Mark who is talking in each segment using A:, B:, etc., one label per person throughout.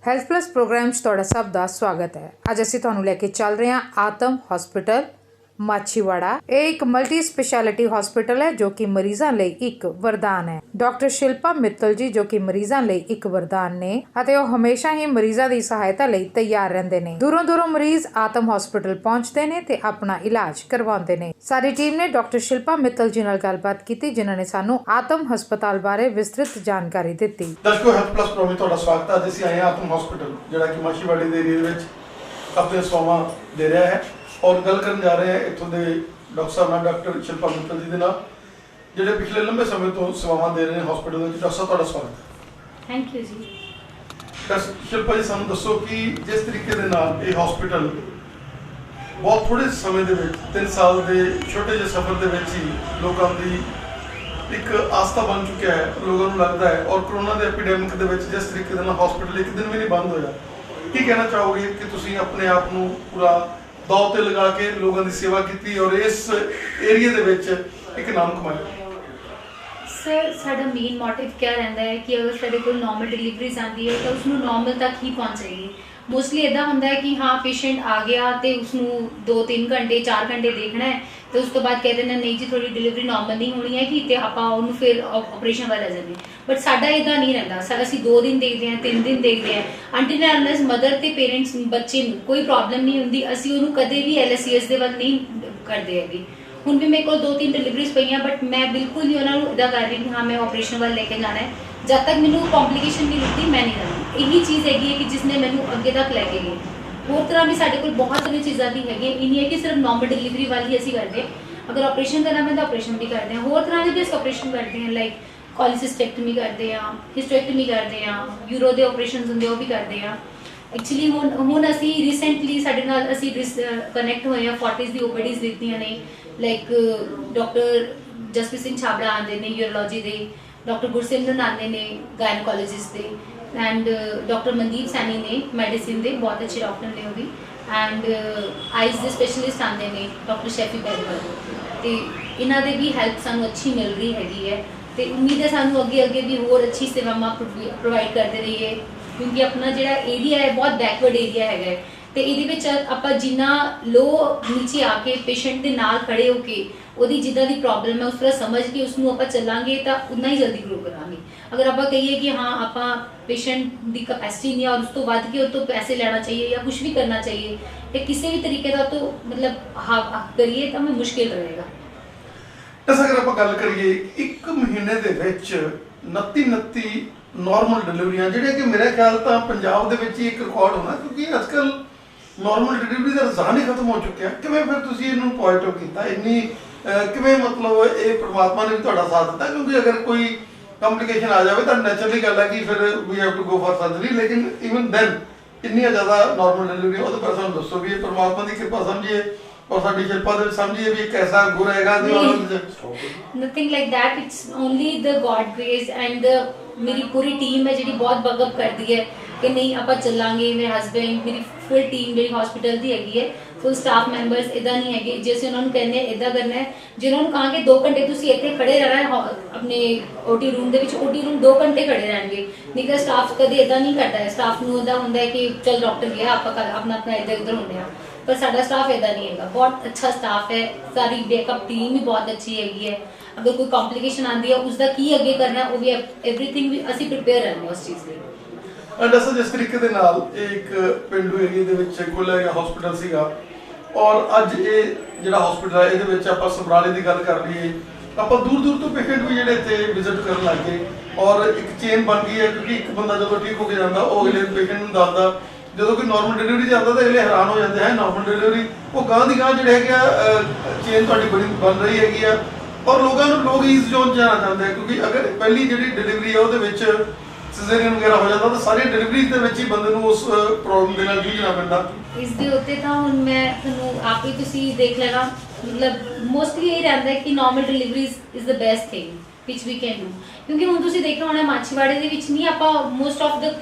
A: Health plus programme 'ਚ ਤੁਹਾਡਾ ਸਭ ਦਾ ਸਵਾਗਤ ਹੈ। ਅੱਜ ਅਸੀਂ ਤੁਹਾਨੂੰ ਲੈ ਕੇ ਚੱਲ ਰਹੇ ਹਾਂ ਆਤਮ ਹਸਪੀਟਲ ਮਾਛੀਵਾੜਾ। ਇਹ ਇੱਕ ਮਲਟੀ ਸਪੈਸ਼ਲਿਟੀ ਹਸਪੀਟਲ ਹੈ ਜੋ ਕਿ ਮਰੀਜ਼ਾਂ ਲਈ ਇੱਕ ਵਰਦਾਨ ਹੈ। ਡਾਕਟਰ ਸ਼ਿਲਪਾ ਮਿੱਤਲ ਜੀ ਜੋ ਕਿ ਮਰੀਜ਼ਾਂ ਲਈ ਇੱਕ ਵਰਦਾਨ ਨੇ ਅਤੇ ਉਹ ਹਮੇਸ਼ਾ ਹੀ ਮਰੀਜ਼ਾਂ ਦੀ ਸਹਾਇਤਾ ਲਈ ਤਿਆਰ ਰਹਿੰਦੇ ਨੇ। ਦੂਰੋਂ ਦੂਰੋਂ ਮਰੀਜ਼ ਆਤਮ ਹਸਪੀਟਲ ਪਹੁੰਚਦੇ ਨੇ ਤੇ ਆਪਣਾ ਇਲਾਜ ਕਰਵਾਉਂਦੇ ਨੇ। ਸਾਡੀ ਟੀਮ ਨੇ ਡਾਕਟਰ ਸ਼ਿਲਪਾ ਮਿੱਤਲ ਜੀ ਨਾਲ ਗੱਲਬਾਤ ਕੀਤੀ ਜਿਨ੍ਹਾਂ ਨੇ ਸਾਨੂੰ ਆਤਮ ਹਸਪਤਾਲ ਬਾਰੇ ਵਿਸਤ੍ਰਿਤ ਜਾਣਕਾਰੀ ਦਿੱਤੀ।
B: ਦਰਸ਼ਕੋ ਹੈਲਥ ਪਲੱਸ ਪ੍ਰੋਗਰਾਮ ਵਿੱਚ ਤੁਹਾਡਾ ਸਵਾਗਤ ਹੈ। ਅੱਜ ਅਸੀਂ ਆਏ ਹਾਂ ਆਤਮ ਹਸਪੀਟਲ ਜਿਹੜਾ ਕਿ ਮਾਛੀਵਾੜੇ ਦੇ ਏਰੀਏ ਵਿੱਚ ਆਪਣੇ ਸੇਵਾਵਾਂ ਦੇ ਰਿਹਾ ਹੈ और गल कर जा रहे हैं इतों के डॉक्टर साहब नाल डॉक्टर शिल्पा मित्तल जी के नाल जिहड़े पिछले लंबे समय तो सेवावां दे रहे हैं हॉस्पिटल में। डॉक्टर साहब तुहाडा स्वागत है।
C: Thank you ji.
B: Doctor Shilpa ji सानूं दसो कि जिस तरीके दे नाल ये हॉस्पिटल बहुत थोड़े समय दे विच 3 साल के छोटे ਜਿਹੇ सफर दे विच ही लोगों की एक आस्था बन चुका है, लोगों को लगता है। और कोरोना के एपीडेमिक दे विच जिस तरीके दे नाल हॉस्पिटल एक दिन भी नहीं बंद होया, की कहना चाहोगे कि तुसीं अपने आप नूं पूरा दौर ते लगा के लोगों की सेवा की और इस एरिए दे विच एक नाम कमाया?
C: सर साडा मेन मोटिव क्या रहता है कि अगर साडे कोल नॉर्मल डिलीवरीज आती है तो उसनूं नॉर्मल तक ही पहुँचाइए। मोस्टली इदा होंदा है कि हाँ पेशेंट आ गया तो उसनूं 2-3 घंटे 4 घंटे देखना है तो उस तो बाद कह देना नहीं जी थोड़ी डिलीवरी नॉर्मल नहीं होनी है कि तो आपां उहनूं फिर ऑपरेशन वाल ले जांदे। बट साडा इदा नहीं रहिंदा। असीं 2 दिन देखते हैं 3 दिन देखते हैं अंटिल अनलेस मदर ते पेरेंट्स बच्चे नूं कोई प्रॉब्लम नहीं हुंदी असीं उहनूं कदे भी LSCS दे वल नहीं करदे हैगे। हुण भी मेरे को 2-3 डिलीवरीज पईयां बट मैं बिल्कुल ही उन्हां नूं इदा कर रही कि हाँ मैं ऑपरेशन वाल लेके जाना है। जब तक मैनूं कॉम्प्लीकेशन नहीं लगती मैं नहीं जाना। यही चीज़ हैगी है कि जिसने मैनूं अगे तक लैके गई। होर तरह भी साडे कोल बहुत सारी चीज़ां दी हैगी। ये नहीं है कि सिर्फ नॉर्मल डिलीवरी वाल ही असीं करदे। अगर ऑपरेशन करना पैंदा ऑपरेशन भी करते हैं। होर तरह के भी असीं ऑपरेशन करते हैं लाइक कॉलिसिस्टेक्टमी करते हैं, हिस्टेक्टमी करते हैं, यूरो के ऑपरेशन होंदे वो भी करते हैं। एक्चुअली हुण असीं रिसेंटली साडे नाल असीं कनैक्ट होए हैं 40 दी OPDs दित्तियां ने लाइक डॉक्टर जसप्रीत सिंह छाबड़ा आंदे ने यूरोलॉजी दे, डॉक्टर गुरसिमरन आंदे ने gynaecologist they and doctor Mandeep Saini ने मेडिसिन दे बहुत अच्छे डॉक्टर ने वो भी एंड आइज़ के स्पैशलिस्ट आंदे ने डॉक्टर शैफी बैरवर तो इन्हां दे भी हैल्प सानूं अच्छी मिल रही हैगी है। तो उम्मीद है सानूं अगे अगे भी होर अच्छी सेवावां प्रोवाइड करते रहिए क्योंकि अपना जिहड़ा एरिया है बहुत बैकवर्ड एरिया है तो ये आप जिन्ना लो नीचे आके पेशेंट के नाल खड़े होके ਉਹਦੀ जिदा की प्रॉब्लम है उस तरह समझ के उसनूं आपां चलांगे तो उन्ना ही जल्दी ग्रो करांगे। अगर आप कहिए कि हाँ आप पेशेंट की कैपेसिटी नहीं है और उस तो वध के तो पैसे लेना चाहिए या कुछ भी करना चाहिए तो किसी भी तरीके का तो मतलब हाँ करिए तो हमें मुश्किल रहेगा।
B: बस अगर आप गल करिए 1 महीने दे विच 29 नॉर्मल डिलीवरियां जिहड़े कि मेरे ख्याल तो पंजाब दे विच ही एक रिकॉर्ड होना क्योंकि आजकल नॉर्मल डिलीवरी का रुझान ही खत्म हो चुका है। किवें फिर तुसीं इहनूं पॉजिटिव कीता इन्नी किवें मतलब ये परमात्मा ने भी तुहाडा साथ दिता क्योंकि अगर कोई कॉम्प्लीकेशन आ जाए तो नैचुरली गल है कि फिर we have to go for surgery लेकिन इवन दैन इन्नी ज़्यादा नॉर्मल डिलीवरी वो तो पर सानूं दसो भी ये परमात्मा की कृपा समझिए और साडी शिल्पा दे समझिए भी एक ऐसा गुर हैगा
C: nothing like that it's only the God grace and मेरी पूरी टीम है जी बहुत बगअप करती है कि नहीं आप चलांगे। मेरे हसबैंड मेरी फुल टीम मेरी हॉस्पिटल की हैगी है फुल स्टाफ मैंबर्स इदा नहीं है जैसे उन्होंने कहने इदा करना है जो उन्होंने कहा कि 2 घंटे तुसीं इत्थे खड़े रहना है अपने OT रूम दे विच OT रूम 2 घंटे खड़े रहेंगे नहीं तो स्टाफ कदे इदा नहीं करता है। स्टाफ नूं इदा हुंदा है कि चल डॉक्टर गया आप अपना अपना इधर उधर होंदे आ पर साडा स्टाफ इदा नहीं है। बहुत अच्छा स्टाफ है सारी बैकअप टीम भी बहुत अच्छी हैगी है। अगर कोई कॉम्प्लीकेशन आती है उसका की अगे करना है वो भी एवरीथिंग भी असीं प्रिपेयर रहने उस चीज़ लिए।
B: दसो जिस तरीके दे नाल एक पिंडू एरिए दे विच खुल्ला गया हॉस्पिटल सीगा और अज ये जिहड़ा हॉस्पिटल है इहदे विच आपां समराले दी गल कर लईए आपां दूर दूर तो पेशेंट भी जिहड़े इत्थे विजिट करन लग गए और एक चेन बन गई है क्योंकि एक बंदा जो ठीक होकर जाता वो अगले पेशेंट नूं दसदा जो कोई नॉर्मल डिलीवरी जाता तो अगले हैरान हो जाते हैं नॉर्मल डिलीवरी वो गांह दी गांह जिहड़े है चेन तुहाडी बड़ी बन रही हैगी है और लोग ईज जोन जाना चाहते हैं क्योंकि अगर पहली जिहड़ी डिलीवरी है ਉਹਦੇ ਵਿੱਚ सिजेरियन वगैरह हो जाता तो सारी डिलीवरीज ਦੇ ਵਿੱਚ ਹੀ ਬੰਦੇ ਨੂੰ ਉਸ ਪ੍ਰੋਬਲਮ ਦੇ ਨਾਲ ਜੂਝਣਾ ਪੈਂਦਾ।
C: ਇਸ ਦੇ ਉੱਤੇ ਤਾਂ ਹੁਣ ਮੈਂ ਤੁਹਾਨੂੰ ਆਪ ਹੀ ਤੁਸੀਂ ਦੇਖ ਲੈਣਾ ਮਤਲਬ ਮੋਸਟਲੀ ਇਹ ਰਹਿੰਦਾ ਹੈ ਕਿ normal deliveries is the best thing which we can do ਕਿਉਂਕਿ ਹੁਣ ਤੁਸੀਂ ਦੇਖਣਾ ਹੋਣਾ ਮਾਛੀਵਾੜੇ ਦੇ ਵਿੱਚ ਨਹੀਂ ਆਪਾਂ ਮੋਸਟ ਆਫ ਦ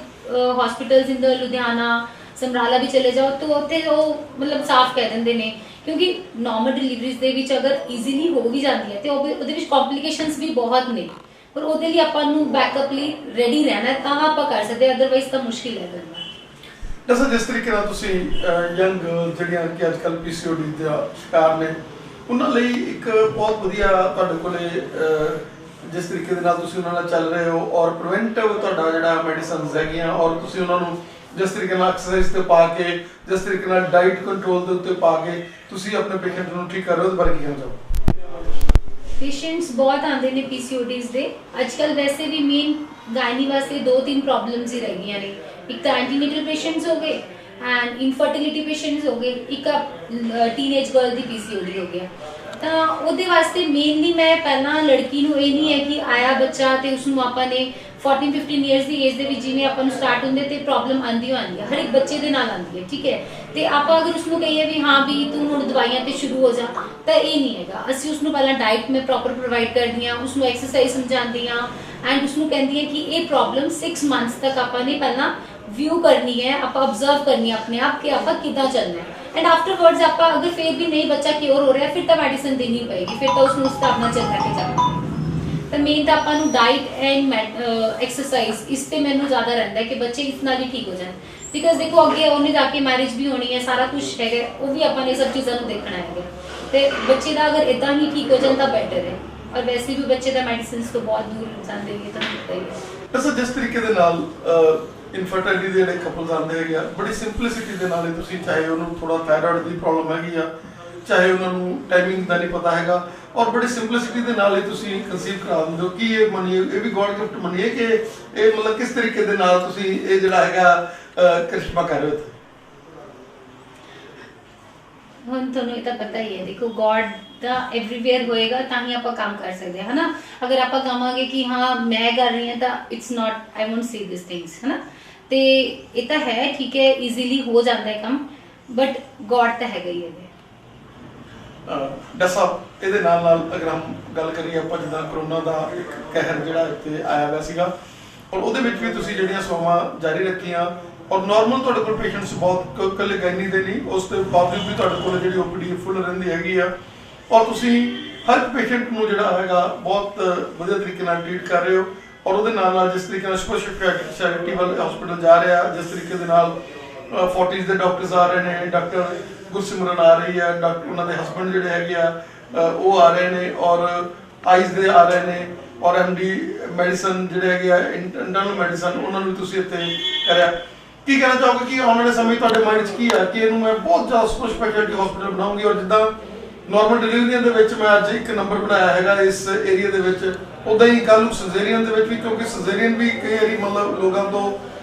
C: ਹਸਪੀਟਲਸ ਇਨ ਦ ਲੁਧਿਆਣਾ ਸਮਰਾਲਾ ਵੀ ਚਲੇ ਜਾਓ ਤਾਂ ਉੱਥੇ ਉਹ ਮਤਲਬ ਸਾਫ਼ ਕਹਿ ਦਿੰਦੇ ਨੇ ਕਿਉਂਕਿ ਨਾਰਮਲ ਡਿਲੀਵਰੀਜ਼ ਦੇ ਵਿੱਚ ਅਗਰ ਈਜ਼ੀਲੀ ਹੋ ਵੀ ਜਾਂਦੀ ਹੈ ਤੇ ਉਹਦੇ ਵਿੱਚ ਕੌਂਪਲੀਕੇਸ਼ਨਸ ਵੀ ਬਹੁਤ ਨੇ पर ਉਹਦੇ ਲਈ ਆਪਾਂ ਨੂੰ ਬੈਕਅਪ ਲਈ ਰੈਡੀ ਰਹਿਣਾ ਤਾਂ ਆਪਾਂ ਕਰ ਸਕਦੇ ਅਦਰਵਾਈਜ਼ ਤਾਂ ਮੁਸ਼ਕਿਲ ਹੈ ਕਰਨਾ।
B: ਦੱਸੋ ਜਿਸ ਤਰੀਕੇ ਨਾਲ ਤੁਸੀਂ ਯੰਗ ਗਰਲਸ ਜਿਹੜੀਆਂ ਕਿ ਅੱਜ ਕੱਲ੍ਹ PCOD ਦਾ ਸ਼ਿਕਾਰ ਨੇ ਉਹਨਾਂ ਲਈ ਇੱਕ ਬਹੁਤ ਵਧੀਆ ਤੁਹਾਡੇ ਕੋਲੇ ਜਿਸ ਤਰੀਕੇ ਦੇ ਨਾਲ ਤੁਸੀਂ ਉਹਨਾਂ ਨਾਲ ਚੱਲ ਰਹੇ ਹੋ ਔਰ ਪ੍ਰੀਵੈਂਟਿਵ ਤੁਹਾਡਾ ਜਿਹੜਾ ਮੈਡੀਸਨਸ ਹੈਗੀਆਂ ਔਰ ਤੁਸੀਂ ਉਹਨਾਂ ਨੂੰ ਜਿਸ ਤਰੀਕੇ ਨਾਲ ਐਕਸਰਸਾਈਜ਼ ਤੇ ਪਾ ਕੇ ਜਿਸ ਤਰੀਕੇ ਨਾਲ ਡਾਈਟ ਕੰਟਰੋਲ ਦੇ ਉੱਤੇ ਪਾ ਕੇ ਤੁਸੀਂ ਆਪਣੇ ਪੇਸ਼ੈਂਟ ਨੂੰ ਠੀਕ ਕਰ ਰਹੇ ਹੋ ਉਹਦੇ ਬਾਰੇ ਕੀ ਕਹਿਣਾ ਚਾਹੋਗੇ?
C: ਪੇਸ਼ੈਂਟਸ ਬਹੁਤ ਆਉਂਦੇ ਨੇ PCODs ਦੇ ਅੱਜ-ਕੱਲ ਵੈਸੇ ਵੀ ਮੇਨ ਗਾਇਨੀ ਵਾਸਤੇ 2-3 ਪ੍ਰੋਬਲਮਸ ਹੀ ਰਹਿ ਗਈਆਂ ਨੇ। ਇੱਕ ਤਾਂ ਐਂਟੀਨੇਟਲ ਪੇਸ਼ੈਂਟਸ ਹੋ ਗਏ ਐਂਡ ਇਨਫਰਟੀਲਿਟੀ ਪੇਸ਼ੈਂਟਸ ਹੋ ਗਏ, ਇੱਕ ਟੀਨੇਜ ਗਰਲ ਦੀ PCOD ਹੋ ਗਿਆ। ਤਾਂ ਉਹਦੇ ਵਾਸਤੇ ਮੇਨਲੀ ਮੈਂ ਪਹਿਲਾਂ ਲੜਕੀ ਨੂੰ ਇਹ ਨਹੀਂ ਹੈ ਕਿ ਆਇਆ ਬੱਚਾ ਤੇ ਉਸਨੂੰ ਆਪਾਂ ਨੇ 14-15 ਇਅਰਸ ਦੀ ਏਜ ਦੇ ਵਿੱਚ ਜਿਵੇਂ ਆਪਾਂ ਨੂੰ ਸਟਾਰਟ ਹੁੰਦੇ ਤੇ ਪ੍ਰੋਬਲਮ ਆਉਂਦੀ ਹੈ ਹਰ ਇੱਕ ਬੱਚੇ ਦੇ ਨਾਲ ਆਉਂਦੀ ਹੈ, ਠੀਕ ਹੈ। ਤੇ ਆਪਾਂ ਅਗਰ ਉਸਨੂੰ ਕਹੀਏ ਵੀ ਹਾਂ ਵੀ ਤੂੰ ਹੁਣ ਦਵਾਈਆਂ ਤੇ ਸ਼ੁਰੂ ਹੋ ਜਾ ਤਾਂ ਇਹ ਨਹੀਂ ਹੈਗਾ। ਅਸੀਂ ਉਸਨੂੰ ਪਹਿਲਾਂ ਡਾਈਟ ਮੈਂ ਪ੍ਰੋਪਰ ਪ੍ਰੋਵਾਈਡ ਕਰਦੀ ਹਾਂ, ਉਸਨੂੰ ਐਕਸਰਸਾਈਜ਼ ਸਮਝਾਉਂਦੀ ਹਾਂ ਐਂਡ ਉਸਨੂੰ ਕਹਿੰਦੀ ਹਾਂ ਕਿ ਇਹ ਪ੍ਰੋਬਲਮ 6 ਮੰਥਸ ਤੱਕ ਆਪਾਂ ਨੇ ਪਹਿਲਾਂ ਵਿਊ ਕਰਨੀ ਹੈ, ਆਪਾਂ ਆਬਜ਼ਰਵ ਕਰਨੀ ਹੈ ਆਪਣੇ ਆਪ ਕਿ ਆਪਾਂ ਕਿੱਦਾਂ ਚੱਲਣਾ ਹੈ ਐਂਡ ਆਫਟਰਵਰਡਸ ਆਪਾਂ ਅਗਰ ਫਿਰ ਵੀ ਨਹੀਂ ਬੱਚਾ ਕਿਉਰ ਹੋ ਰਿਹਾ ਫਿਰ ਤਾਂ ਮੈਡੀਸਨ ਦੇਣੀ ਪਏਗੀ, ਫਿਰ ਤਾਂ ਉਸਨੂੰ ਉਸ ਹਿਸਾਬ ਨਾਲ ਚੱਲ ਕੇ ਜਾਣਾ। ਤਾਂ ਮੇਨ ਤਾਂ ਆਪਾਂ ਨੂੰ ਡਾਈਟ ਐਂਡ ਐਕਸਰਸਾਈਜ਼ ਇਸ ਤੇ ਮੈਨੂੰ ਜ਼ਿਆਦਾ ਰਹਿੰਦਾ ਹੈ ਕਿ ਬੱਚੇ ਇਸ ਨਾਲ ਹੀ ਠੀਕ ਹੋ ਜਾਣ। ਬਿਕਾਜ਼ ਦੇਖੋ ਅੱਗੇ ਉਹਨੇ ਜਾ ਕੇ ਮੈਰਿਜ ਵੀ ਹੋਣੀ ਹੈ, ਸਾਰਾ ਕੁਝ ਹੈਗਾ, ਉਹ ਵੀ ਆਪਾਂ ਨੇ ਸਭ ਚੀਜ਼ਾਂ ਨੂੰ ਦੇਖਣਾ ਹੈਗਾ ਤੇ ਬੱਚੇ ਦਾ ਅਗਰ ਇਦਾਂ ਹੀ ਠੀਕ ਹੋ ਜਾਣ ਤਾਂ ਬੈਟਰ ਹੈ। ਔਰ ਵੈਸੇ ਵੀ ਬੱਚੇ ਦਾ ਮੈਡੀਸਿਨਸ ਤੋਂ ਬਹੁਤ ਦੂਰ ਜਾਂਦੇ ਨੇ ਤਾਂ ਹੁੰਦਾ ਹੀ ਹੈ।
B: ਸਰ ਜਿਸ ਤਰੀਕੇ ਦੇ ਨਾਲ ਇਨਫਰਟੀਲਿਟੀ ਦੇ ਜਿਹੜੇ ਕਪਲਸ ਆਉਂਦੇ ਹੈਗੇ ਆ ਬੜੀ ਸਿੰਪਲਿਸਿਟੀ ਦੇ ਨਾਲ ਹੀ ਤੁਸੀਂ ਚਾਹੇ ਉਹਨੂੰ ਥੋੜਾ ਥਾਇਰਾਇਡ ਦੀ ਪ੍ਰੋਬਲਮ ਹੈਗੀ ਆ ਚਾਹੇ ਉਹਨਾਂ ਨੂੰ ਟਾਈਮਿੰਗ ਦਾ ਨਹੀਂ ਪਤਾ ਹੈਗਾ ਔਰ ਬੜੀ ਸਿੰਪਲਿਸਿਟੀ ਦੇ ਨਾਲ ਹੀ ਤੁਸੀਂ ਕਨਸੀਵ ਕਰਾ ਦਿੰਦੇ ਹੋ ਕਿ ਇਹ ਮੰਨੀਏ ਇਹ ਵੀ ਗੋਡ ਗਿਫਟ ਮੰਨੀਏ ਕਿ ਇਹ ਮਤਲਬ ਕਿਸ ਤਰੀਕੇ ਦੇ ਨਾਲ ਤੁਸੀਂ ਇਹ ਜਿਹੜਾ ਹੈਗਾ ਕਰਿਸ਼ਮਾ ਕਰ ਰਹੇ ਹੋ।
C: ਹੁਣ ਤੁਹਾਨੂੰ ਇਹ ਤਾਂ ਪਤਾ ਹੀ ਹੈ, ਦੇਖੋ ਗੋਡ ਤਾਂ ਐਵਰੀਵੇਅਰ ਹੋਏਗਾ ਤਾਂ ਹੀ ਆਪਾਂ ਕੰਮ ਕਰ ਸਕਦੇ ਹਾਂ, ਹਨਾ। ਅਗਰ ਆਪਾਂ ਕਹਾਂਗੇ ਕਿ ਹਾਂ ਮੈਂ ਕਰ ਰਹੀ ਹਾਂ ਤਾਂ it's not I won't say this things, ਹਨਾ। ਤੇ ਇਹ ਤਾਂ ਹੈ ਠੀਕ ਹੈ, ਈਜ਼ੀਲੀ ਹੋ ਜਾਂਦਾ ਹੈ ਕੰਮ ਬਟ ਗੋਡ ਤਾਂ ਹੈਗਾ ਹੀ ਹੈ।
B: ਡਾਕਟਰ ਸਾਹਿਬ ਇਹਦੇ ਨਾਲ ਨਾਲ ਅਗਰ ਹਮ ਗੱਲ ਕਰੀਏ ਆਪਾਂ ਜਿੱਦਾਂ ਕਰੋਨਾ ਦਾ ਇੱਕ ਕਹਿਰ ਜਿਹੜਾ ਇੱਥੇ ਆਇਆ ਹੋਇਆ ਸੀਗਾ ਔਰ ਉਹਦੇ ਵਿੱਚ ਵੀ ਤੁਸੀਂ ਜਿਹੜੀਆਂ ਸੇਵਾਵਾਂ ਜਾਰੀ ਰੱਖੀਆਂ ਔਰ ਨਾਰਮਲ ਤੁਹਾਡੇ ਕੋਲ ਪੇਸ਼ੈਂਟਸ ਬਹੁਤ ਕੱਲੇ ਗਾਇਨੀ ਦੇ ਨਹੀਂ ਉਸ ਦੇ ਬਾਵਜੂਦ ਵੀ ਤੁਹਾਡੇ ਕੋਲ ਜਿਹੜੀ OPD ਫੁੱਲ ਰਹਿੰਦੀ ਹੈਗੀ ਆ ਔਰ ਤੁਸੀਂ ਹਰ ਇੱਕ ਪੇਸ਼ੈਂਟ ਨੂੰ ਜਿਹੜਾ ਹੈਗਾ ਬਹੁਤ ਵਧੀਆ ਤਰੀਕੇ ਨਾਲ ਟ੍ਰੀਟ ਕਰ ਰਹੇ ਹੋ ਔਰ ਉਹਦੇ ਨਾਲ ਨਾਲ ਜਿਸ ਤਰੀਕੇ ਨਾਲ ਸਪੈਸ਼ਲਿਟੀ ਵਾਲੇ ਹਸਪੀਟਲ ਜਾ ਰਿਹਾ ਜਿਸ ਤਰੀਕੇ ਦੇ ਨਾਲ 40s ਦੇ ਡਾਕਟਰਸ ਆ ਰਹੇ ਨੇ, ਡਾਕਟਰ ਗੁਰਸਿਮਰਨ ਆ ਰਹੀ ਹੈ, ਡਾਕਟਰ ਉਹਨਾਂ ਦੇ ਹਸਬੰਡ ਜਿਹੜੇ ਹੈਗੇ ਆ ਉਹ ਆ ਰਹੇ ਨੇ ਔਰ ਆਈਜ਼ ਦੇ ਆ ਰਹੇ ਨੇ ਔਰ MD ਮੈਡੀਸਨ ਜਿਹੜੇ ਹੈਗੇ ਆ ਇੰਟਰਨਲ ਮੈਡੀਸਨ ਉਹਨਾਂ ਨੂੰ ਤੁਸੀਂ ਇੱਥੇ ਕਰਿਆ। ਕੀ ਕਹਿਣਾ ਚਾਹੋਗੇ ਕਿ ਆਉਣ ਵਾਲੇ ਸਮੇਂ ਤੁਹਾਡੇ ਮਾਈਂਡ 'ਚ ਕੀ ਹੈ ਕਿ ਇਹਨੂੰ ਮੈਂ ਬਹੁਤ ਜ਼ਿਆਦਾ ਸਪੈਸ਼ਲਿਟੀ ਹਸਪੀਟਲ ਬਣਾਉਂਗੀ ਔਰ ਜਿੱਦਾਂ ਨਾਰਮਲ ਡਿਲੀਵਰੀਆਂ ਦੇ ਵਿੱਚ ਮੈਂ ਅੱਜ ਇੱਕ ਨੰਬਰ ਬਣਾਇਆ ਹੈਗਾ ਇਸ ਏਰੀਆ ਦੇ ਵਿੱਚ ਉਦਾਂ ਹੀ ਕੱਲ੍ਹ ਨੂੰ ਸਜੇਰੀਅਨ ਦੇ ਵਿੱਚ ਵੀ ਕਿਉਂਕਿ ਸਜੇਰੀਅਨ ਵੀ ਕਈ ਵਾਰੀ ਮਤਲਬ ਲੋਕਾਂ ਤੋਂ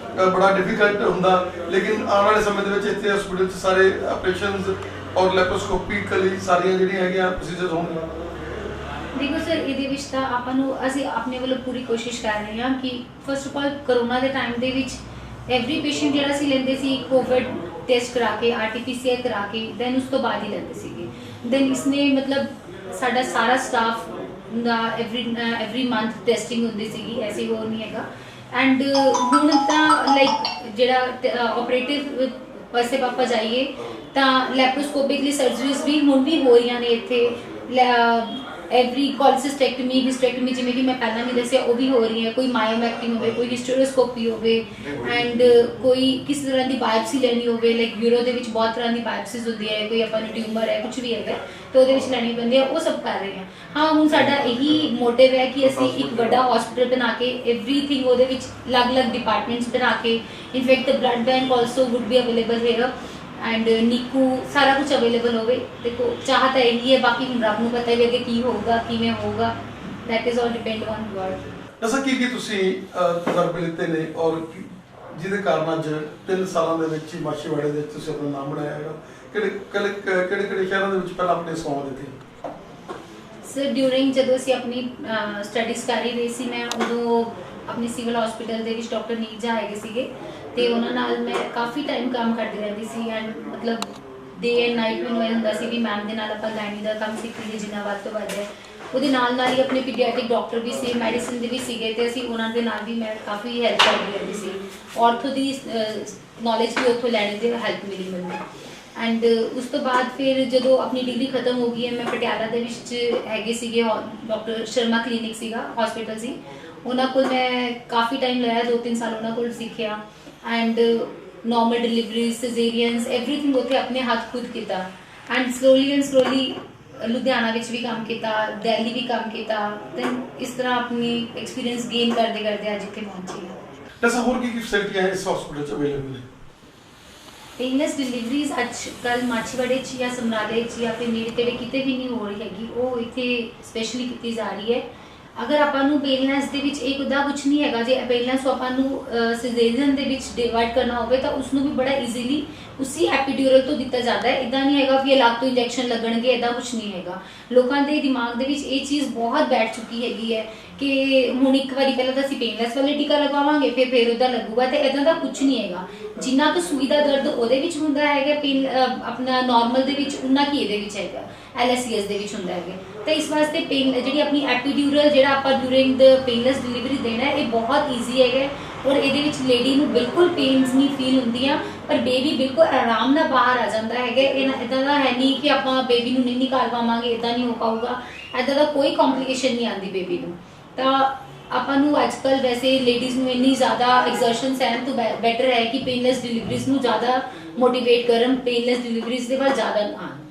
B: ਬੜਾ ਡਿਫਿਕਲਟ ਹੁੰਦਾ ਲੇਕਿਨ ਆਉਣ ਵਾਲੇ ਸਮੇਂ ਦੇ ਵਿੱਚ ਇੱਥੇ ਹਸਪੀਟਲ 'ਚ ਸਾਰੇ ਆਪਰੇਸ਼ਨਸ ਔਰ ਲੈਪਰੋਸਕੋਪੀਕਲੀ ਸਾਰੀਆਂ ਜਿਹੜੀਆਂ ਹੈਗੀਆਂ ਪ੍ਰੋਸੀਜਰਸ ਹੋਣਗੀਆਂ।
C: ਦੇਖੋ ਸਰ ਇਹਦੇ ਵਿੱਚ ਤਾਂ ਆਪਾਂ ਨੂੰ ਅਸੀਂ ਆਪਣੇ ਵੱਲੋਂ ਪੂਰੀ ਕੋਸ਼ਿਸ਼ ਕਰ ਰਹੇ ਹਾਂ ਕਿ ਫਸਟ ਆਫ ਆਲ ਕਰੋਨਾ ਦੇ ਟਾਈਮ ਦੇ ਵਿੱਚ ਐਵਰੀ ਪੇਸ਼ੈਂਟ ਜਿਹੜਾ ਅਸੀਂ ਲੈਂਦੇ ਸੀ ਕੋਵਿਡ ਟੈਸਟ ਕਰਾ ਕੇ RT-PCR ਕਰਾ ਕੇ ਦੈਨ ਉਸ ਤੋਂ ਬਾਅਦ ਹੀ ਲੈਂਦੇ ਸੀਗੇ। ਦੈਨ ਇਸਨੇ ਮਤਲਬ ਸਾਡਾ ਸਾਰਾ ਸਟਾਫ ਦਾ ਐਵਰੀ ਮੰਥ ਟੈਸਟਿੰਗ ਹੁੰਦੀ ਸੀਗੀ, ਐਸੀ ਹੋਰ ਨਹੀਂ ਹੈਗਾ। ਐਂਡ ਹੁਣ ਤਾਂ ਲਾਈਕ ਜਿਹੜਾ ਆਪਰੇਟਿਵ ਪਾਸੇ ਆਪਾਂ ਜਾਈਏ ਤਾਂ ਲੈਪਰੋਸਕੋਪਿਕਲੀ ਸਰਜਰੀਜ਼ ਵੀ ਹੁਣ ਵੀ ਹੋ ਰਹੀਆਂ ਨੇ ਇੱਥੇ। ਐਵਰੀ ਕੋਲਸਿਸਟੈਕਟਮੀ ਹਿਸਟੈਕਟਮੀ ਜਿਵੇਂ ਕਿ ਮੈਂ ਪਹਿਲਾਂ ਵੀ ਦੱਸਿਆ ਉਹ ਵੀ ਹੋ ਰਹੀ ਹੈ, ਕੋਈ ਮਾਇਓਮੈਕਟਿੰਗ ਹੋਵੇ, ਕੋਈ ਹਿਸਟੋਰੋਸਕੋਪੀ ਹੋਵੇ ਐਂਡ ਕੋਈ ਕਿਸੇ ਤਰ੍ਹਾਂ ਦੀ ਬਾਇਓਪਸੀ ਲੈਣੀ ਹੋਵੇ ਲਾਈਕ ਯੂਰੋ ਦੇ ਵਿੱਚ ਬਹੁਤ ਤਰ੍ਹਾਂ ਦੀ ਬਾਇਓਪਸੀਜ਼ ਹੁੰਦੀ ਹੈ, ਕੋਈ ਆਪਾਂ ਨੂੰ ਟਿਊਮਰ ਹੈ ਕੁਝ ਵੀ ਹੈਗਾ ਤਾਂ ਉਹਦੇ ਵਿੱਚ ਲੈਣੀ ਪੈਂਦੀ ਹੈ, ਉਹ ਸਭ ਕਰ ਰਹੇ ਹਾਂ। ਹਾਂ ਹੁਣ ਸਾਡਾ ਇਹੀ ਮੋਟਿਵ ਹੈ ਕਿ ਅਸੀਂ ਇੱਕ ਵੱਡਾ ਹਸਪੀਟਲ ਬਣਾ ਕੇ ਐਵਰੀਥਿੰਗ ਉਹਦੇ ਵਿੱਚ ਅਲੱਗ-ਅਲੱਗ ਡਿਪਾਰਟਮੈਂਟਸ ਬਣਾ ਕੇ in fact the blood bank also would be available here and NICU ਸਾਰਾ ਕੁਝ ਅਵੇਲੇਬਲ ਹੋਵੇ। ਦੇਖੋ ਚਾਹ ਤਾਂ ਇਹੀ ਹੈ, ਬਾਕੀ ਹੁਣ ਰੱਬ ਨੂੰ ਪਤਾ ਹੈ ਕਿ ਕੀ ਹੋਊਗਾ ਕਿਵੇਂ ਹੋਊਗਾ, that is all depend on God.
B: ਦੱਸੋ ਕੀ ਤੁਸੀਂ ਤਜਰਬੇ ਲਿੱਤੇ ਨੇ ਔਰ ਜਿਹਦੇ ਕਾਰਨ ਅੱਜ 3 ਸਾਲਾਂ ਦੇ ਵਿੱਚ ਹੀ ਮਾਛੀਵਾੜੇ ਦੇ ਵਿੱਚ ਤੁਸੀਂ ਆਪਣਾ ਨਾਮ ਬਣਾਇਆ ਹੈਗਾ, ਕਿਹੜੇ ਸ਼ਹਿਰਾਂ ਦੇ ਵਿੱਚ ਪਹਿਲਾਂ ਆਪਣੇ ਸੇਵਾਵਾਂ ਦਿੱਤੀਆਂ?
C: ਸਰ ਡਿਊਰਿੰਗ ਜਦੋਂ ਅਸੀਂ ਆਪਣੀ ਸਟੱਡੀਜ਼ ਕਰ ਹੀ ਰਹੇ ਸੀ ਮੈਂ ਉਦੋਂ ਆਪਣੀ ਸਿਵਲ ਹਸਪੀਟਲ ਦੇ ਵਿੱਚ ਡਾਕਟਰ ਨੀਜਾ ਹੈਗੇ ਸੀਗੇ ਤੇ ਉਹਨਾਂ ਨਾਲ ਮੈਂ ਕਾਫੀ ਟਾਈਮ ਕੰਮ ਕਰਦੀ ਰਹਿੰਦੀ ਸੀ ਐਂਡ ਮਤਲਬ ਡੇ ਐਂਡ ਨਾਈਟ ਮੈਨੂੰ ਇਹ ਹੁੰਦਾ ਸੀ ਵੀ ਮੈਮ ਦੇ ਨਾਲ ਆਪਾਂ ਗਾਇਨੀ ਦਾ ਕੰਮ ਸਿੱਖੀਏ ਜਿੰਨਾ ਵੱਧ ਤੋਂ ਵੱਧ ਹੈ। ਉਹਦੇ ਨਾਲ ਨਾਲ ਹੀ ਆਪਣੇ ਪੀਡੀਆਟ੍ਰਿਕ ਡਾਕਟਰ ਵੀ ਸੀ, ਮੈਡੀਸਨ ਦੇ ਵੀ ਸੀਗੇ ਤੇ ਅਸੀਂ ਉਹਨਾਂ ਦੇ ਨਾਲ ਵੀ ਮੈਂ ਕਾਫੀ ਹੈਲਪ ਕਰਦੀ ਰਹਿੰਦੀ ਸੀ। ਆਰਥੋ ਦੀ ਨੌਲੇਜ ਵੀ ਉੱਥੋਂ ਲੈਣ ਦੀ ਹੈਲਪ ਮਿਲੀ ਮੈਨੂੰ। ਐਂਡ ਉਸ ਤੋਂ ਬਾਅਦ ਫਿਰ ਜਦੋਂ ਆਪਣੀ ਡਿਗਰੀ ਖਤਮ ਹੋ ਗਈ ਹੈ ਮੈਂ ਪਟਿਆਲਾ ਦੇ ਵਿੱਚ ਹੈਗੇ ਸੀਗੇ ਡਾਕਟਰ ਸ਼ਰਮਾ ਕਲੀਨਿਕ ਸੀਗਾ ਹਸਪੀਟਲ ਸੀ, ਉਹਨਾਂ ਕੋਲ ਮੈਂ ਕਾਫੀ ਟਾਈਮ ਲਾਇਆ 2-3 ਸਾਲ ਉਹਨਾਂ ਕੋਲ ਸਿੱਖਿਆ ਐਂਡ ਨੋਰਮਲ ਡਿਲੀਵਰੀਜ਼ ਸਿਜ਼ੇਰੀਅਨਸ ਐਵਰੀਥਿੰਗ ਉੱਥੇ ਆਪਣੇ ਹੱਥ ਖੁਦ ਕੀਤਾ ਐਂਡ ਸਲੋਲੀ ਲੁਧਿਆਣਾ ਵਿੱਚ ਵੀ ਕੰਮ ਕੀਤਾ, ਦਿੱਲੀ ਵੀ ਕੰਮ ਕੀਤਾ, ਤੇ ਇਸ ਤਰ੍ਹਾਂ ਆਪਣੀ ਐਕਸਪੀਰੀਅੰਸ ਗੇਨ ਕਰਦੇ ਕਰਦੇ ਅੱਜ ਇੱਥੇ ਪਹੁੰਚੀ ਹਾਂ।
B: ਦੱਸੋ ਹੋਰ ਕੀ ਫੈਸਿਲਿਟੀਆਂ ਹੈ ਇਸ ਹਸਪੀਟਲ 'ਚ ਅਵੇਲੇਬਲ ਨੇ?
C: ਪੇਨਲੈਸ ਡਿਲੀਵਰੀਜ਼ ਅੱਜ ਕੱਲ੍ਹ ਮਾਛੀਵਾੜੇ 'ਚ ਜਾਂ ਸਮਰਾਲੇ 'ਚ ਜਾਂ ਫਿਰ ਨੇੜੇ ਤੇੜੇ ਕਿਤੇ ਵੀ ਨਹੀਂ ਹੋ ਰਹੀ ਹੈਗੀ, ਉਹ ਇੱਥੇ ਸਪੈਸ਼ਲੀ ਕੀਤੀ ਜਾ ਰਹੀ ਹੈ। ਅਗਰ ਆਪਾਂ ਨੂੰ ਪੇਨਲੈਸ ਦੇ ਵਿੱਚ ਇੱਕ ਉਹਦਾ ਕੁਝ ਨਹੀਂ ਹੈਗਾ, ਜੇ ਪੇਨਲੈਸ ਆਪਾਂ ਨੂੰ ਸਿਜ਼ੇਰੀਅਨ ਦੇ ਵਿੱਚ ਡਿਵਾਈਡ ਕਰਨਾ ਹੋਵੇ ਤਾਂ ਉਸ ਨੂੰ ਵੀ ਬੜਾ ਈਜ਼ੀਲੀ ਉਸੀ ਐਪੀਡਿਊਰਲ ਤੋਂ ਦਿੱਤਾ ਜਾਂਦਾ ਹੈ। ਇਦਾਂ ਨਹੀਂ ਹੈਗਾ ਕਿ ਅਲੱਗ ਤੋਂ ਇੰਜੈਕਸ਼ਨ ਲੱਗਣਗੇ, ਇਦਾਂ ਕੁਝ ਨਹੀਂ ਹੈਗਾ। ਲੋਕਾਂ ਦੇ ਦਿਮਾਗ ਦੇ ਵਿੱਚ ਇਹ ਚੀਜ਼ ਬਹੁਤ ਬੈਠ ਚੁੱਕੀ ਹੈਗੀ ਹੈ ਕਿ ਹੁਣ ਇੱਕ ਵਾਰੀ ਪਹਿਲਾਂ ਤਾਂ ਅਸੀਂ ਪੇਨਲੈਸ ਵਾਲੇ ਟੀਕਾ ਲਗਵਾਵਾਂਗੇ ਫਿਰ ਉਹਦਾ ਲੱਗੂਗਾ, ਤੇ ਇਦਾਂ ਦਾ ਕੁਝ ਨਹੀਂ ਹੈਗਾ। ਜਿੰਨਾ ਕੁ ਸੂਈ ਦਾ ਦਰਦ ਉਹਦੇ ਵਿੱਚ ਹੁੰਦਾ ਹੈਗਾ ਆਪਣਾ ਨਾਰਮਲ ਦੇ ਵਿੱਚ, ਉਨਾ ਕੀ ਇਹਦੇ ਵਿੱਚ ਹੈਗਾ, LSCS ਦੇ ਵਿੱਚ ਹੁੰਦਾ ਹੈਗਾ। ਤਾਂ ਇਸ ਵਾਸਤੇ ਜਿਹੜੀ ਆਪਣੀ ਐਪੀਡਿਊਰਲ ਜਿਹੜਾ ਆਪਾਂ ਡਿਊਰਿੰਗ ਦ ਪੇਨਲੈਸ ਡਿਲੀਵਰੀ ਦੇਣਾ ਹੈ, ਇਹ ਬਹੁਤ ਈਜ਼ੀ ਹੈਗਾ ਔਰ ਇਹਦੇ ਵਿੱਚ ਲੇਡੀ ਨੂੰ ਬਿਲਕੁਲ ਪੇਨਸ ਨਹੀਂ ਫੀਲ ਹੁੰਦੀਆਂ, ਪਰ ਬੇਬੀ ਬਿਲਕੁਲ ਆਰਾਮ ਨਾਲ ਬਾਹਰ ਆ ਜਾਂਦਾ ਹੈਗਾ। ਇਦਾਂ ਦਾ ਹੈ ਨਹੀਂ ਕਿ ਆਪਾਂ ਬੇਬੀ ਨੂੰ ਨਹੀਂ ਨਿਕਾਲ ਪਾਵਾਂਗੇ, ਇਦਾਂ ਨਹੀਂ ਹੋ ਪਾਊਗਾ, ਇਦਾਂ ਦਾ ਕੋਈ ਕੰਪਲਿਕੇਸ਼ਨ ਨਹੀਂ ਆਉਂਦੀ ਬੇਬੀ ਨੂੰ। ਤਾਂ ਆਪਾਂ ਨੂੰ ਅੱਜ ਕੱਲ੍ਹ ਵੈਸੇ ਲੇਡੀਜ਼ ਨੂੰ ਇੰਨੀ ਜ਼ਿਆਦਾ ਐਗਜ਼ਰਸ਼ਨ ਸਹਿਣ ਤੋਂ ਬੈਟਰ ਹੈ ਕਿ ਪੇਨਲੈਸ ਡਿਲੀਵਰੀਜ਼ ਨੂੰ ਜ਼ਿਆਦਾ ਮੋਟੀਵੇਟ ਕਰਨ, ਪੇਨਲੈਸ ਡਿਲੀਵਰੀਜ਼ ਦੇ ਵੱਲ ਜ਼ਿਆਦਾ ਆਉਣ।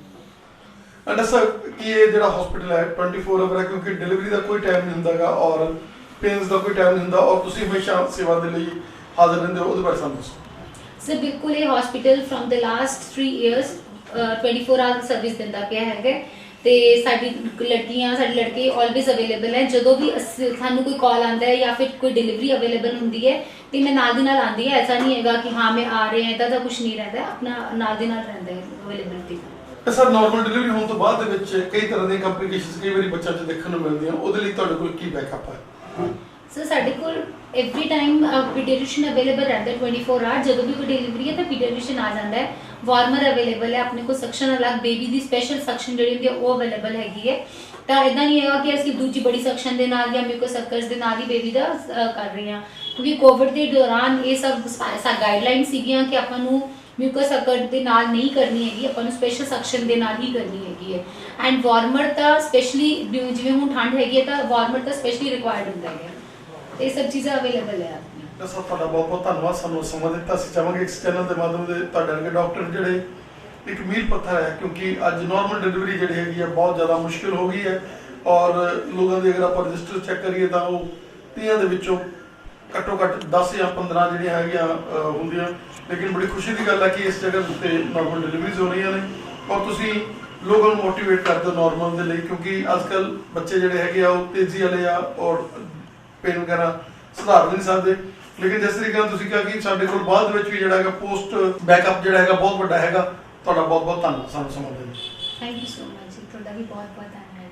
B: ਦੱਸੋ ਕਿ ਇਹ ਜਿਹੜਾ ਹਸਪੀਟਲ ਹੈ 24 ਆਵਰ ਹੈ, ਕਿਉਂਕਿ ਡਿਲੀਵਰੀ ਦਾ ਕੋਈ ਟਾਈਮ ਨਹੀਂ ਹੁੰਦਾਗਾ ਔਰ ਪੇਨਸ ਦਾ ਕੋਈ ਟਾਈਮ ਨਹੀਂ ਹੁੰਦਾ, ਔਰ ਤੁਸੀਂ ਹਮੇਸ਼ਾ ਸੇਵਾ ਦੇ ਲਈ ਹਾਜ਼ਰ ਰਹਿੰਦੇ ਹੋ, ਉਹਦੇ ਬਾਰੇ ਸਾਨੂੰ ਦੱਸੋ।
C: ਸਰ ਬਿਲਕੁਲ, ਇਹ hospital from the last 3 years 24 hour service ਦਿੰਦਾ ਪਿਆ ਹੈਗਾ, ਤੇ ਸਾਡੀ ਲੜਕੇ ਆਲਵੇਜ਼ ਅਵੇਲੇਬਲ ਹੈ। ਜਦੋਂ ਵੀ ਸਾਨੂੰ ਕੋਈ ਕਾਲ ਆਉਂਦਾ ਹੈ ਜਾਂ ਫਿਰ ਕੋਈ ਡਿਲੀਵਰੀ ਅਵੇਲੇਬਲ ਹੁੰਦੀ ਹੈ ਤੇ ਮੈਂ ਨਾਲ ਦੀ ਨਾਲ ਆਉਂਦੀ ਹੈ। ਐਸਾ ਨਹੀਂ ਹੈਗਾ ਕਿ ਹਾਂ ਮੈਂ ਆ ਰਹੇ ਹਾਂ, ਇੱਦਾਂ ਦਾ ਕੁਝ ਨਹੀਂ ਰਹਿੰਦਾ, ਆਪਣਾ ਨਾਲ ਦੀ ਨਾਲ ਰਹਿੰਦਾ ਹੈ ਅਵੇਲੇਬਿਲਿਟੀ।
B: ਸਰ ਨਾਰਮਲ ਡਿਲੀਵਰੀ ਹੋਣ ਤੋਂ ਬਾਅਦ ਦੇ ਵਿੱਚ ਕਈ ਤਰ੍ਹਾਂ ਦੀਆਂ ਕੰਪਲਿਕੇਸ਼ਨਸ ਕਈ ਵਾਰੀ ਬੱਚਿਆਂ 'ਚ ਦੇਖਣ ਨੂੰ ਮਿਲਦੀਆਂ, ਉਹਦੇ ਲਈ ਤੁਹਾਡੇ ਕੋਲ ਕੀ ਬੈਕਅਪ ਹੈ?
C: ਸਰ ਸਾਡੇ ਕੋਲ ਐਵਰੀ ਟਾਈਮ ਪੀਡੀਆਟ੍ਰੀਸ਼ੀਅਨ ਅਵੇਲੇਬਲ ਰਹਿੰਦਾ 24 ਆਵਰ। ਜਦੋਂ ਵੀ ਕੋਈ ਡਿਲੀਵਰੀ ਹੈ ਤਾਂ ਪੀਡੀਆਟ੍ਰੀਸ਼ੀਅਨ ਆ ਜਾਂਦਾ ਹੈ। ਵਾਰਮਰ ਅਵੇਲੇਬਲ ਹੈ ਆਪਣੇ ਕੋਲ, ਸੈਕਸ਼ਨ ਅਲੱਗ, ਬੇਬੀ ਦੀ ਸਪੈਸ਼ਲ ਸੈਕਸ਼ਨ ਜਿਹੜੀ ਹੁੰਦੀ ਹੈ ਉਹ ਅਵੇਲੇਬਲ ਹੈਗੀ ਹੈ। ਤਾਂ ਇਦਾਂ ਨਹੀਂ ਹੈਗਾ ਕਿ ਅਸੀਂ ਦੂਜੀ ਬੜੀ ਸੈਕਸ਼ਨ ਦੇ ਨਾਲ ਜਾਂ ਮਿਊਕੋਸਕਰਸ ਦੇ ਨਾਲ ਹੀ ਬੇਬੀ ਦਾ ਕਰ ਰਹੇ ਹਾਂ, ਕਿਉਂਕਿ ਕੋਵਿਡ ਦੇ ਦੌਰਾਨ ਇਹ ਸਭ ਗਾਈਡਲਾਈਨ ਸੀਗੀਆਂ ਕਿ ਆਪਾਂ ਨੂੰ ਮਿਊਕੋਸਕਰ ਦੇ ਨਾਲ ਨਹੀਂ ਕਰਨੀ ਹੈਗੀ, ਆਪਾਂ ਨੂੰ ਸਪੈਸ਼ਲ ਸੈਕਸ਼ਨ ਦੇ ਨਾਲ ਹੀ ਕਰਨੀ ਹੈਗੀ ਹੈ। ਐਂਡ ਵਾਰਮਰ ਤਾਂ ਸਪੈਸ਼ਲੀ ਜਿਵੇਂ ਹੁਣ ਠੰਡ ਹੈਗੀ ਹੈ ਤਾਂ ਵਾਰਮਰ ਤਾਂ ਸਪੈਸ਼ਲੀ ਰਿਕੁਆਇਰਡ ਹੁੰਦਾ ਹੈ। ਇਹ ਸਭ ਚੀਜ਼ਾਂ ਅਵੇਲੇਬਲ ਹੈ ਆਪਣੀ।
B: ਸਰ ਤੁਹਾਡਾ ਬਹੁਤ ਬਹੁਤ ਧੰਨਵਾਦ, ਸਾਨੂੰ ਸਮਾਂ ਦਿੱਤਾ। ਅਸੀਂ ਚਾਹਾਂਗੇ ਇਸ ਚੈਨਲ ਦੇ ਮਾਧਿਅਮ ਦੇ ਤੁਹਾਡੇ ਵਰਗੇ ਡਾਕਟਰ ਜਿਹੜੇ ਇੱਕ ਮੀਲ ਪੱਥਰ ਹੈ, ਕਿਉਂਕਿ ਅੱਜ ਨਾਰਮਲ ਡਿਲੀਵਰੀ ਜਿਹੜੀ ਹੈਗੀ ਹੈ ਬਹੁਤ ਜ਼ਿਆਦਾ ਮੁਸ਼ਕਿਲ ਹੋ ਗਈ ਹੈ ਔਰ ਲੋਕਾਂ ਦੀ ਅਗਰ ਆਪਾਂ ਰਜਿਸਟਰ ਚੈੱਕ ਕਰੀਏ ਤਾਂ ਉਹ 30 ਦੇ ਵਿੱਚੋਂ ਘੱਟੋ ਘੱਟ 10 ਜਾਂ 15 ਜਿਹੜੀਆਂ ਹੈਗੀਆਂ ਹੁੰਦੀਆਂ। ਲੇਕਿਨ ਬੜੀ ਖੁਸ਼ੀ ਦੀ ਗੱਲ ਹੈ ਕਿ ਇਸ ਜਗ੍ਹਾ ਉੱਤੇ ਨਾਰਮਲ ਡਿਲੀਵਰੀਜ਼ ਹੋ ਰਹੀਆਂ ਨੇ ਔਰ ਤੁਸੀਂ ਲੋਕਾਂ ਨੂੰ ਮੋਟੀਵੇਟ ਕਰਦੇ ਹੋ ਨਾਰਮਲ ਦੇ ਲਈ, ਕਿਉਂਕਿ ਅੱਜ ਕੱਲ੍ਹ ਬੱਚੇ ਜਿਹੜੇ ਹੈਗੇ ਆ ਉਹ ਤੇਜ਼ੀ ਵਾਲੇ ਆ ਔਰ ਪੇਨ ਵਗੈਰਾ ਸੁਧਾਰ ਨਹੀਂ ਸਕਦੇ। ਲੇਕਿਨ ਜਿਸ ਤਰੀਕੇ ਨਾਲ ਤੁਸੀਂ ਕਿਹਾ ਕਿ ਸਾਡੇ ਕੋਲ ਬਾਅਦ ਵਿੱਚ ਵੀ ਜਿਹੜਾ ਹੈਗਾ ਪੋਸਟ ਬੈਕਅਪ ਜਿਹੜਾ ਹੈਗਾ ਬਹੁਤ ਵੱਡਾ ਹੈਗਾ। ਤੁਹਾਡਾ ਬਹੁਤ ਬਹੁਤ ਧੰਨਵਾਦ ਸਾਨੂੰ ਸਮਾਂ ਦੇਣ ਲਈ।
C: ਥੈਂਕ ਯੂ ਸੋ ਮਚ ਜੀ, ਤੁਹਾਡਾ ਵੀ ਬਹੁਤ ਬਹੁਤ ਧੰਨਵਾਦ।